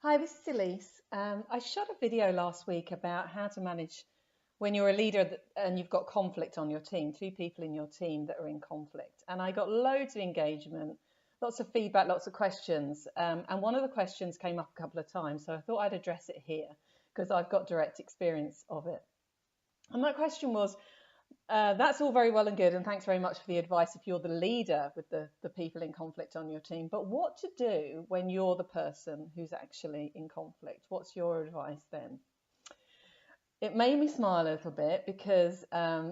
Hi, this is Elise. I shot a video last week about how to manage when you're a leader and you've got conflict on your team, two people in your team that are in conflict. And I got loads of engagement, lots of feedback, lots of questions. And one of the questions came up a couple of times, so I thought I'd address it here because I've got direct experience of it. And that question was, that's all very well and good, and thanks very much for the advice if you're the leader with the people in conflict on your team. But what to do when you're the person who's actually in conflict? What's your advice then? It made me smile a little bit because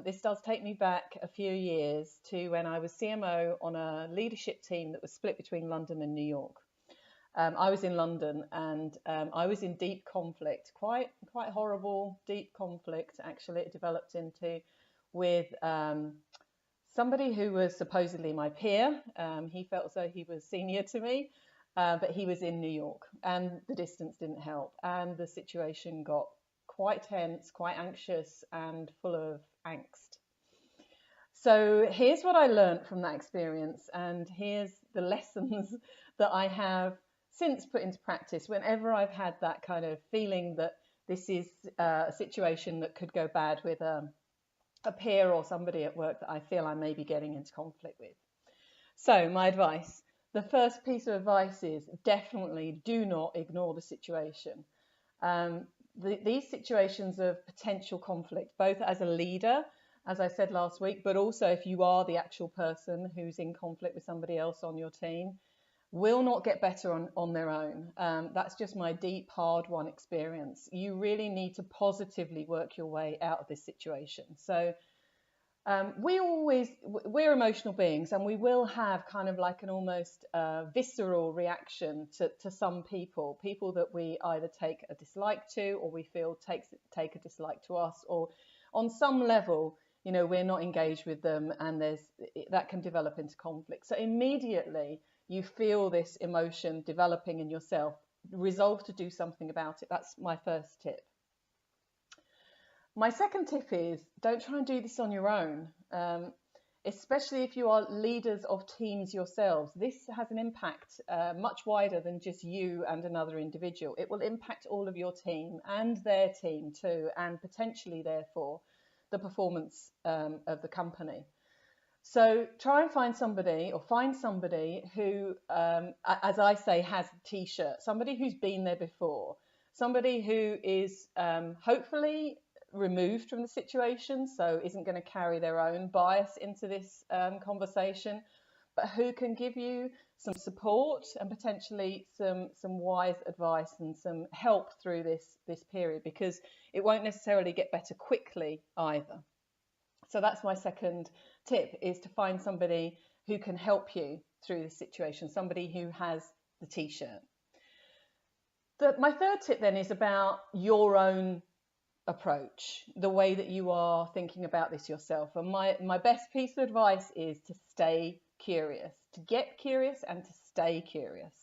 this does take me back a few years to when I was CMO on a leadership team that was split between London and New York. I was in London and I was in deep conflict, quite horrible, deep conflict actually it developed into with somebody who was supposedly my peer. He felt as though he was senior to me, but he was in New York and the distance didn't help. And the situation got quite tense, quite anxious and full of angst. So here's what I learned from that experience, and here's the lessons that I have since put into practice whenever I've had that kind of feeling that this is a situation that could go bad with a peer or somebody at work that I feel I may be getting into conflict with. So my advice, the first piece of advice is definitely do not ignore the situation. These situations of potential conflict, both as a leader, as I said last week, but also if you are the actual person who's in conflict with somebody else on your team, will not get better on their own. That's just my deep, hard-won experience. You really need to positively work your way out of this situation. So we're emotional beings, and we will have kind of like an almost visceral reaction to some people that we either take a dislike to, or we feel take a dislike to us, or on some level, you know, we're not engaged with them, and that can develop into conflict. So immediately you feel this emotion developing in yourself, resolve to do something about it. That's my first tip. My second tip is don't try and do this on your own, especially if you are leaders of teams yourselves. This has an impact much wider than just you and another individual. It will impact all of your team and their team too, and potentially, therefore, the performance of the company. So try and find somebody who, as I say, has a t-shirt, somebody who's been there before, somebody who is hopefully removed from the situation, so isn't going to carry their own bias into this conversation, but who can give you some support and potentially some wise advice and some help through this period, because it won't necessarily get better quickly either. So that's my second tip, is to find somebody who can help you through this situation, somebody who has the t-shirt. My third tip then is about your own approach, the way that you are thinking about this yourself. And my best piece of advice is to stay curious, to get curious and to stay curious.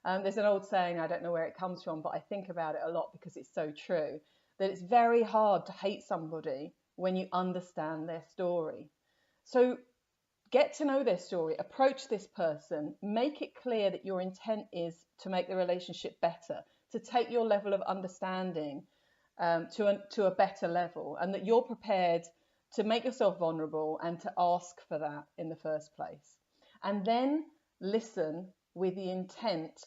There's an old saying, I don't know where it comes from, but I think about it a lot because it's so true, that it's very hard to hate somebody when you understand their story. So get to know their story, approach this person, make it clear that your intent is to make the relationship better, to take your level of understanding to a better level, and that you're prepared to make yourself vulnerable and to ask for that in the first place. And then listen with the intent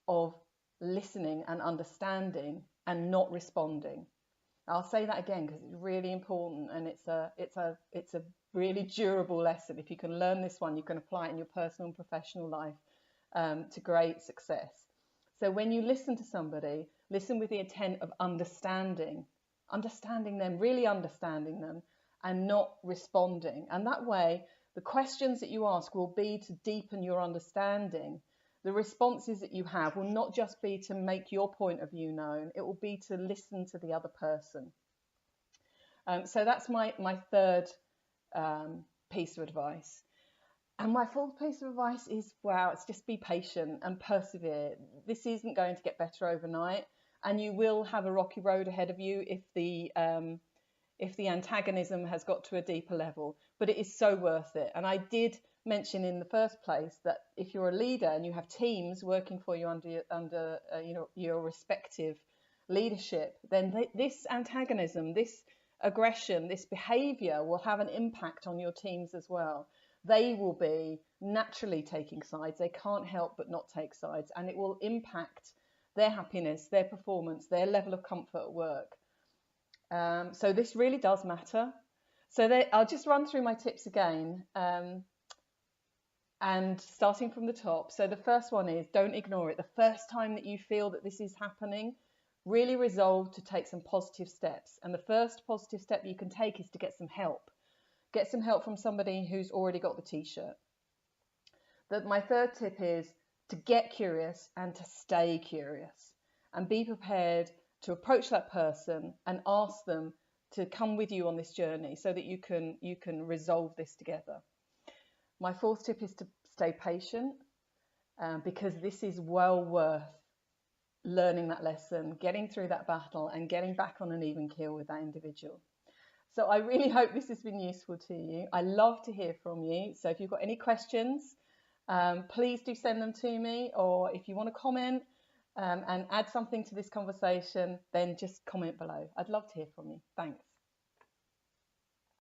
of listening and understanding and not responding. I'll say that again because it's really important, and it's a really durable lesson. If you can learn this one, you can apply it in your personal and professional life to great success. So when you listen to somebody, listen with the intent of understanding them, really understanding them, and not responding. And that way, the questions that you ask will be to deepen your understanding. The responses that you have will not just be to make your point of view known, it will be to listen to the other person. So that's my third piece of advice. And my fourth piece of advice is, it's just be patient and persevere. This isn't going to get better overnight, and you will have a rocky road ahead of you if the antagonism has got to a deeper level, but it is so worth it. And I did mention in the first place that if you're a leader and you have teams working for you under your respective leadership, then this antagonism, this aggression, this behavior will have an impact on your teams as well. They will be naturally taking sides. They can't help but not take sides, and it will impact their happiness, their performance, their level of comfort at work. So this really does matter. So I'll just run through my tips again, and starting from the top. So the first one is, don't ignore it. The first time that you feel that this is happening, really resolve to take some positive steps. And the first positive step you can take is to get some help. Get some help from somebody who's already got the t-shirt. My third tip is to get curious and to stay curious, and be prepared to approach that person and ask them to come with you on this journey so that you can resolve this together. My fourth tip is to stay patient, because this is well worth learning that lesson, getting through that battle, and getting back on an even keel with that individual. So I really hope this has been useful to you. I love to hear from you. So if you've got any questions, please do send them to me, or if you want to comment and add something to this conversation, then just comment below. I'd love to hear from you. Thanks.